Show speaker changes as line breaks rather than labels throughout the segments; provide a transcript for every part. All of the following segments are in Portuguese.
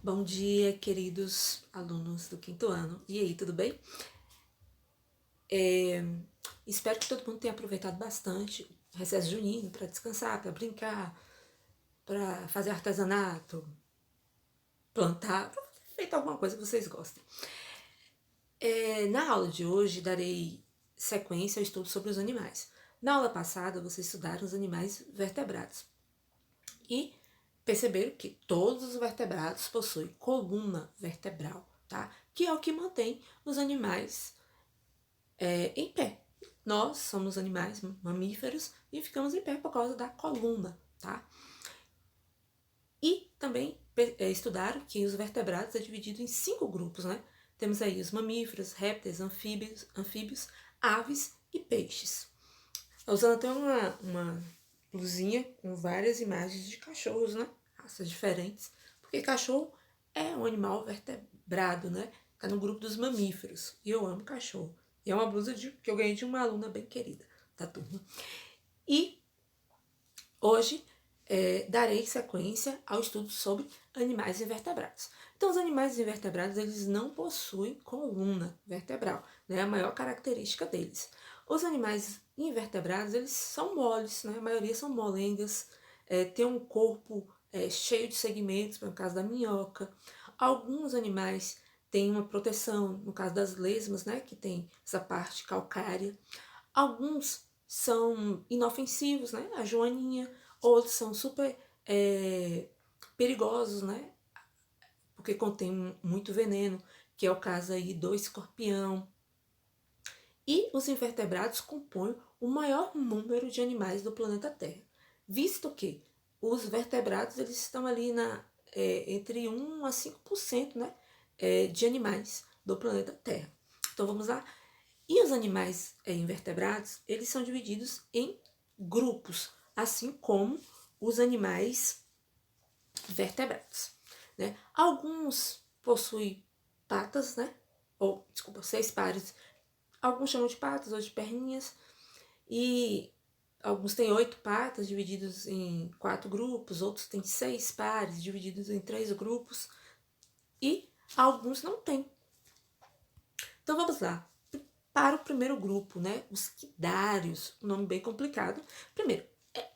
Bom dia, queridos alunos do quinto ano. E aí, tudo bem? Espero que todo mundo tenha aproveitado bastante o recesso junino para descansar, para brincar, para fazer artesanato, plantar, para fazer feito alguma coisa que vocês gostem. Na aula de hoje, darei sequência ao estudo sobre os animais. Na aula passada, vocês estudaram os animais vertebrados e perceberam que todos os vertebrados possuem coluna vertebral, tá? Que é o que mantém os animais em pé. Nós somos animais mamíferos e ficamos em pé por causa da coluna, tá? E também estudaram que os vertebrados é dividido em 5 grupos, né? Temos aí os mamíferos, répteis, anfíbios, aves e peixes. A Usana tem uma luzinha com várias imagens de cachorros, né? Raças diferentes, porque cachorro é um animal vertebrado, né? Tá no grupo dos mamíferos. E eu amo cachorro. E é uma blusa que eu ganhei de uma aluna bem querida da turma. E hoje darei sequência ao estudo sobre animais invertebrados. Então, os animais invertebrados, eles não possuem coluna vertebral, né? A maior característica deles. Os animais invertebrados, eles são moles, né? A maioria são molengas, tem um corpo cheio de segmentos, no caso da minhoca. Alguns animais têm uma proteção, no caso das lesmas, né? Que tem essa parte calcária. Alguns são inofensivos, né? A joaninha. Outros são super perigosos, né? Porque contém muito veneno, que é o caso aí do escorpião. E os invertebrados compõem o maior número de animais do planeta Terra, visto que os vertebrados eles estão ali entre 1 a 5%, né, de animais do planeta Terra. Então vamos lá. E os animais invertebrados, eles são divididos em grupos, assim como os animais vertebrados, né? Alguns possuem patas, né? Ou, desculpa, 6 pares. Alguns chamam de patas, outros de perninhas. E alguns têm 8 patas, divididos em 4 grupos. Outros têm 6 pares, divididos em 3 grupos. E alguns não têm. Então vamos lá. Para o primeiro grupo, né? Os quidários, um nome bem complicado. Primeiro,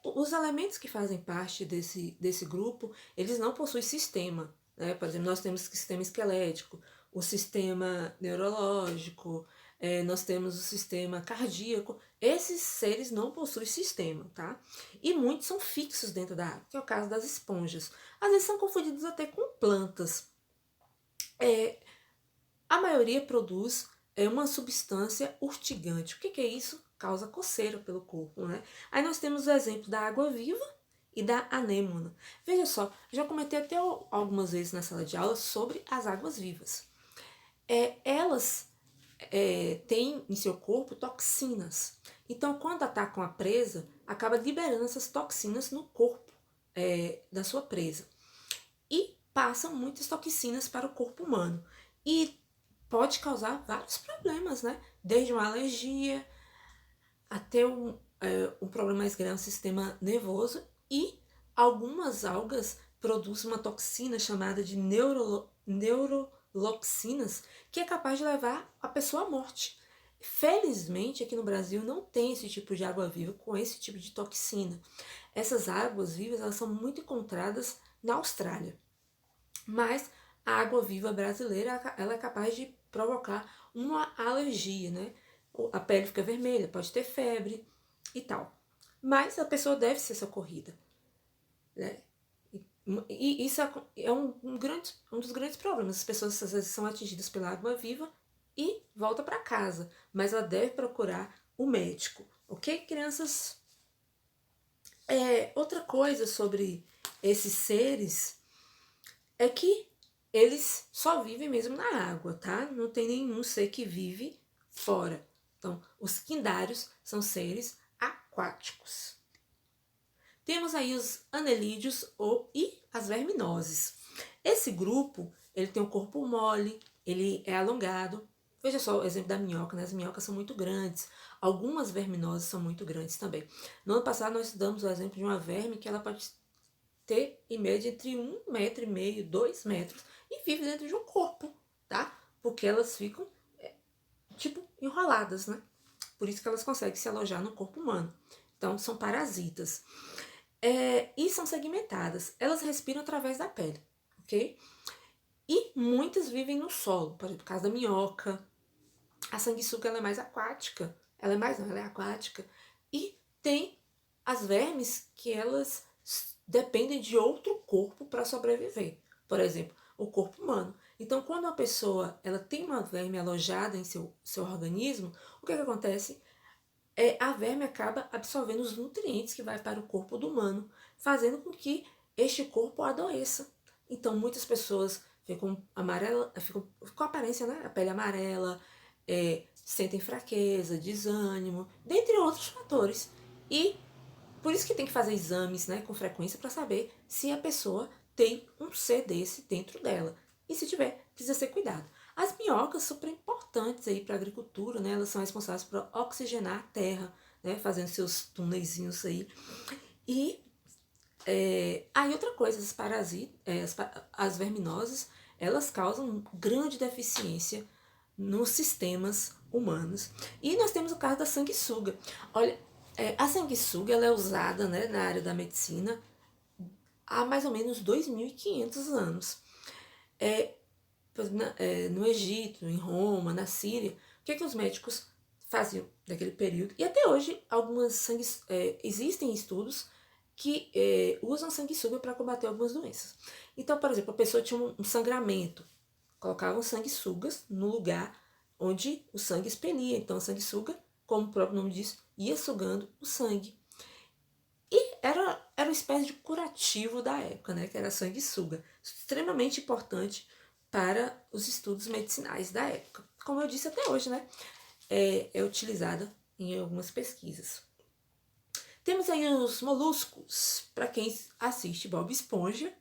os elementos que fazem parte desse grupo, eles não possuem sistema, né? Por exemplo, nós temos o sistema esquelético, o sistema neurológico, nós temos o sistema cardíaco. Esses seres não possuem sistema, tá? E muitos são fixos dentro da água, que é o caso das esponjas. Às vezes são confundidos até com plantas. A maioria produz uma substância urtigante. O que é isso? Causa coceira pelo corpo, né? Aí nós temos o exemplo da água-viva e da anêmona. Veja só, já comentei até algumas vezes na sala de aula sobre as águas-vivas. Elas têm em seu corpo toxinas. Então, quando atacam a presa, acaba liberando essas toxinas no corpo da sua presa. E passam muitas toxinas para o corpo humano. E pode causar vários problemas, né? Desde uma alergia até um problema mais grave no sistema nervoso. E algumas algas produzem uma toxina chamada de neuroloxinas, que é capaz de levar a pessoa à morte. Felizmente, aqui no Brasil não tem esse tipo de água-viva com esse tipo de toxina. Essas águas-vivas elas são muito encontradas na Austrália. Mas a água-viva brasileira ela é capaz de provocar uma alergia, né? A pele fica vermelha, pode ter febre e tal. Mas a pessoa deve ser socorrida, né? E isso é um dos grandes problemas. As pessoas às vezes são atingidas pela água-viva e voltam para casa, mas ela deve procurar o médico, ok, crianças? Outra coisa sobre esses seres é que eles só vivem mesmo na água, tá? Não tem nenhum ser que vive fora. Então, os quindários são seres aquáticos. Temos aí os anelídeos e as verminoses. Esse grupo, ele tem um corpo mole, ele é alongado. Veja só o exemplo da minhoca, né? As minhocas são muito grandes. Algumas verminoses são muito grandes também. No ano passado, nós estudamos o exemplo de uma verme que ela pode ter, em média, entre 1,5 m, 2 metros, e vive dentro de um corpo, tá? Porque elas ficam, tipo, enroladas, né? Por isso que elas conseguem se alojar no corpo humano. Então, são parasitas. E são segmentadas. Elas respiram através da pele, ok? E muitas vivem no solo, por exemplo, por causa da minhoca. A sanguessuga, ela é mais aquática. Ela é aquática. E tem as vermes que elas dependem de outro corpo para sobreviver. Por exemplo, o corpo humano. Então, quando uma pessoa ela tem uma verme alojada em seu organismo, o que acontece? A verme acaba absorvendo os nutrientes que vai para o corpo do humano, fazendo com que este corpo adoeça. Então, muitas pessoas ficam amarela, ficam com a aparência, né? A pele amarela, sentem fraqueza, desânimo, dentre outros fatores. E por isso que tem que fazer exames, né, com frequência para saber se a pessoa tem um C desse dentro dela. E se tiver, precisa ser cuidado. As minhocas são super importantes aí para a agricultura, né? Elas são responsáveis por oxigenar a terra, né? Fazendo seus túneizinhos aí. E aí outra coisa, as parasitas, as verminosas, elas causam grande deficiência nos sistemas humanos. E nós temos o caso da sanguessuga. Olha, a sanguessuga ela é usada, né, na área da medicina há mais ou menos 2.500 anos. No Egito, em Roma, na Síria, o que os médicos faziam naquele período? E até hoje, existem estudos que usam sanguessuga para combater algumas doenças. Então, por exemplo, a pessoa tinha um sangramento, colocavam sanguessugas no lugar onde o sangue expelia. Então, a sanguessuga, como o próprio nome diz, ia sugando o sangue. E era uma espécie de curativo da época, né? Que era a sanguessuga. Extremamente importante para os estudos medicinais da época. Como eu disse até hoje, né? É utilizada em algumas pesquisas. Temos aí os moluscos. Para quem assiste Bob Esponja,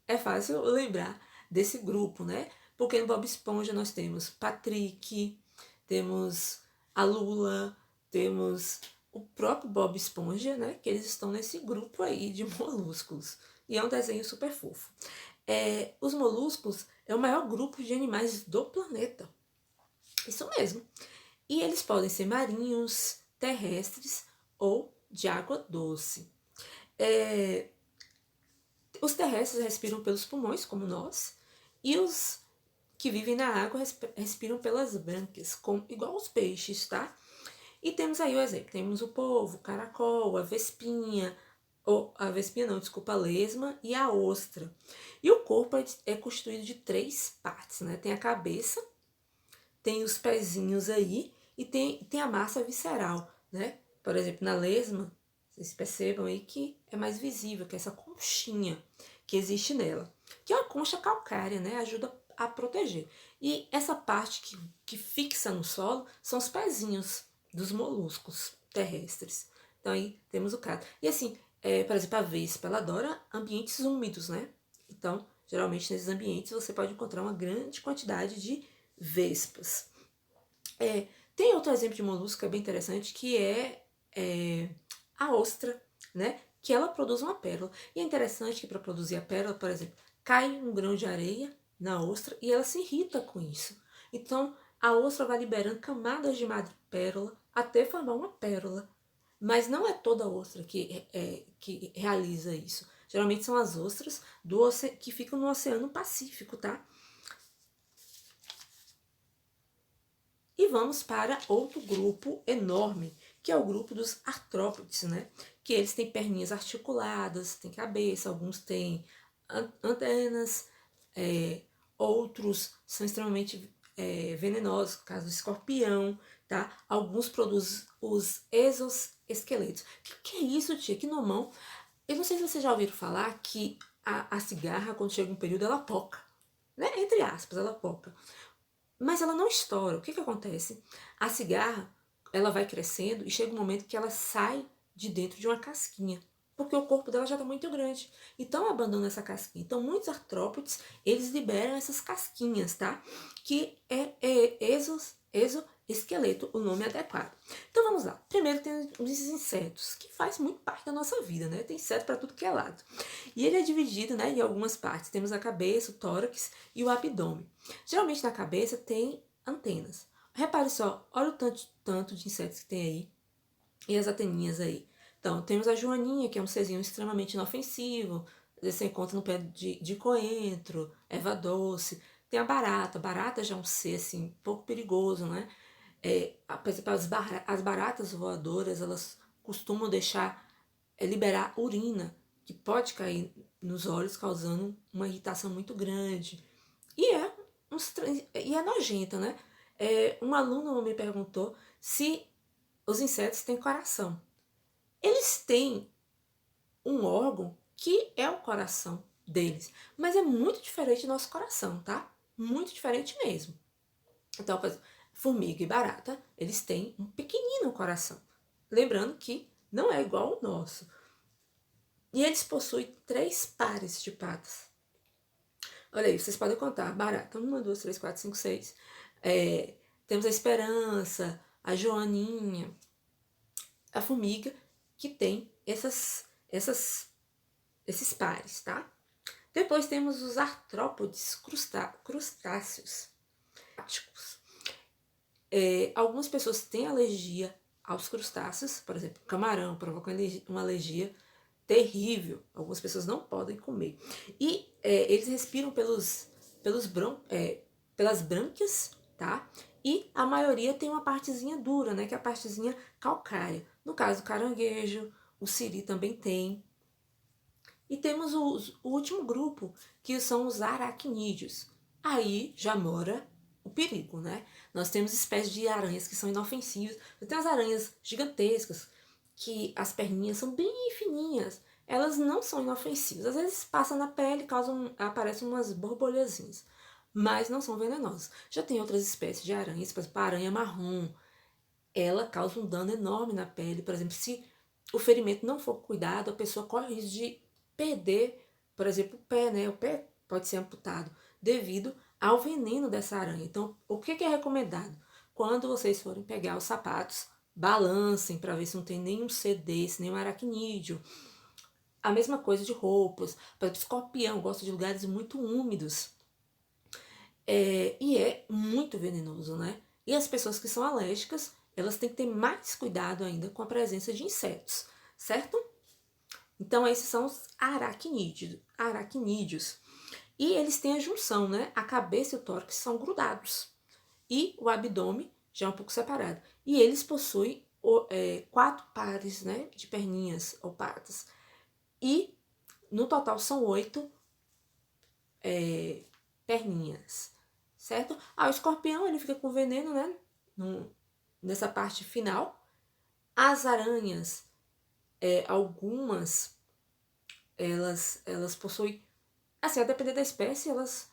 é fácil lembrar desse grupo, né? Porque no Bob Esponja nós temos Patrick, temos a Lula, temos o próprio Bob Esponja, né? Que eles estão nesse grupo aí de moluscos. E é um desenho super fofo. Os moluscos é o maior grupo de animais do planeta. Isso mesmo. E eles podem ser marinhos, terrestres ou de água doce. Os terrestres respiram pelos pulmões, como nós, e os que vivem na água respiram pelas brânquias, igual os peixes, tá? E temos aí o exemplo, temos o polvo, o caracol, a vespinha, a lesma e a ostra. E o corpo é constituído de 3 partes, né? Tem a cabeça, tem os pezinhos aí e tem a massa visceral, né? Por exemplo, na lesma, vocês percebam aí que é mais visível, que é essa conchinha que existe nela, que é uma concha calcária, né? Ajuda a proteger. E essa parte que fixa no solo são os pezinhos dos moluscos terrestres. Então aí temos o caso. E assim, por exemplo, a vespa, ela adora ambientes úmidos, né? Então, geralmente nesses ambientes você pode encontrar uma grande quantidade de vespas. Tem outro exemplo de molusco que é bem interessante, que é a ostra, né? Que ela produz uma pérola. E é interessante que para produzir a pérola, por exemplo, cai um grão de areia na ostra e ela se irrita com isso. Então, a ostra vai liberando camadas de madrepérola até formar uma pérola. Mas não é toda ostra que realiza isso. Geralmente são as ostras que ficam no Oceano Pacífico, tá? E vamos para outro grupo enorme, que é o grupo dos artrópodes, né? Que eles têm perninhas articuladas, têm cabeça, alguns têm antenas, outros são extremamente venenosos, no caso do escorpião, tá? Alguns produzem os exoesqueletos. Que é isso, tia? Que nomão? Eu não sei se vocês já ouviram falar que a cigarra, quando chega um período, ela poca, né? Entre aspas, ela poca. Mas ela não estoura. O que acontece? A cigarra, ela vai crescendo e chega um momento que ela sai de dentro de uma casquinha, porque o corpo dela já está muito grande. Então abandona essa casquinha. Então muitos artrópodes, eles liberam essas casquinhas, tá? Que é esqueleto, o nome adequado. Então vamos lá. Primeiro tem os insetos, que faz muito parte da nossa vida, né? Tem inseto para tudo que é lado. E ele é dividido, né, em algumas partes. Temos a cabeça, o tórax e o abdômen. Geralmente na cabeça tem antenas. Repare só, olha o tanto de insetos que tem aí e as anteninhas aí. Então, temos a joaninha, que é um serzinho extremamente inofensivo. Às vezes você encontra no pé de coentro, erva doce. Tem a barata já é um ser assim, um pouco perigoso, né? Por exemplo, as baratas voadoras, elas costumam liberar urina, que pode cair nos olhos, causando uma irritação muito grande. E é nojenta, né? Um aluno me perguntou se os insetos têm coração. Eles têm um órgão que é o coração deles, mas é muito diferente do nosso coração, tá? Muito diferente mesmo. Então, por exemplo, formiga e barata, eles têm um pequenino coração. Lembrando que não é igual ao nosso. E eles possuem 3 pares de patas. Olha aí, vocês podem contar. Barata, 1, 2, 3, 4, 5, 6. Temos a esperança, a joaninha, a formiga, que tem esses pares, tá? Depois temos os artrópodes crustáceos. Algumas pessoas têm alergia aos crustáceos, por exemplo, camarão provoca uma alergia terrível. Algumas pessoas não podem comer. E eles respiram pelas brânquias, tá? E a maioria tem uma partezinha dura, né? Que é a partezinha calcária. No caso do caranguejo, o siri também tem. E temos o último grupo, que são os aracnídeos. Aí já mora o perigo, né? Nós temos espécies de aranhas que são inofensivas. Tem as aranhas gigantescas, que as perninhas são bem fininhas. Elas não são inofensivas. Às vezes passa na pele e aparecem umas borbolhazinhas, mas não são venenosas. Já tem outras espécies de aranhas, por exemplo, a aranha marrom. Ela causa um dano enorme na pele. Por exemplo, se o ferimento não for cuidado, a pessoa corre o risco de perder, por exemplo, o pé, né? O pé pode ser amputado devido ao veneno dessa aranha. Então, o que é recomendado? Quando vocês forem pegar os sapatos, balancem para ver se não tem nenhum ser desse, nenhum aracnídeo. A mesma coisa de roupas. Por exemplo, escorpião gosta de lugares muito úmidos. E é muito venenoso, né? E as pessoas que são alérgicas, elas têm que ter mais cuidado ainda com a presença de insetos, certo? Então, esses são os aracnídeos. E eles têm a junção, né? A cabeça e o tórax são grudados. E o abdômen já é um pouco separado. E eles possuem 4 pares, né, de perninhas ou patas. E no total são 8 perninhas, certo? O escorpião ele fica com veneno, né? Nessa parte final. As aranhas, algumas, elas possuem, assim, a depender da espécie, elas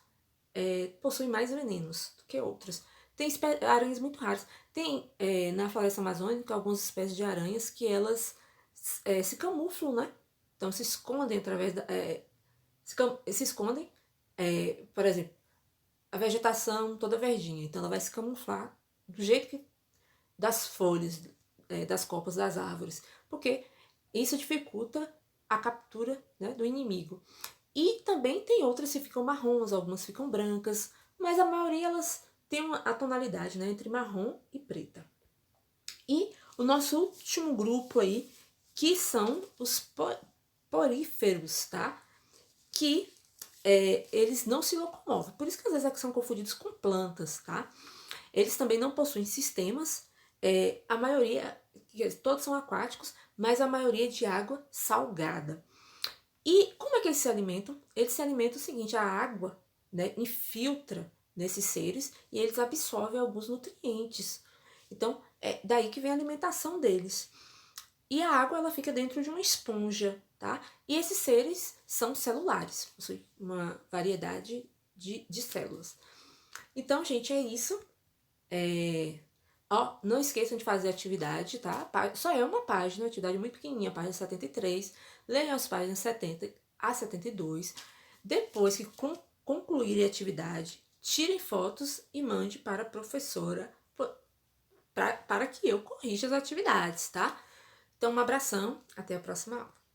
possuem mais venenos do que outras. Tem aranhas muito raras. Tem na floresta amazônica algumas espécies de aranhas que elas se camuflam, né? Então se escondem através da. Se escondem, por exemplo, a vegetação toda verdinha. Então ela vai se camuflar do jeito que das folhas, das copas das árvores. Porque isso dificulta a captura, né, do inimigo. E também tem outras que ficam marrons, algumas ficam brancas, mas a maioria elas têm a tonalidade, né, entre marrom e preta. E o nosso último grupo aí, que são os poríferos, tá? Que eles não se locomovem. Por isso que às vezes são confundidos com plantas, tá? Eles também não possuem sistemas. A maioria, todos são aquáticos, mas a maioria é de água salgada. E como é que eles se alimentam? Eles se alimentam o seguinte, a água, né, infiltra nesses seres e eles absorvem alguns nutrientes. Então, é daí que vem a alimentação deles. E a água ela fica dentro de uma esponja, tá? E esses seres são celulares, possuem uma variedade de células. Então, gente, é isso. Não esqueçam de fazer atividade, tá? Só é uma página, atividade muito pequenininha, página 73. Leiam as páginas 70 a 72. Depois que concluírem a atividade, tirem fotos e mande para a professora para que eu corrija as atividades, tá? Então, um abração, até a próxima aula.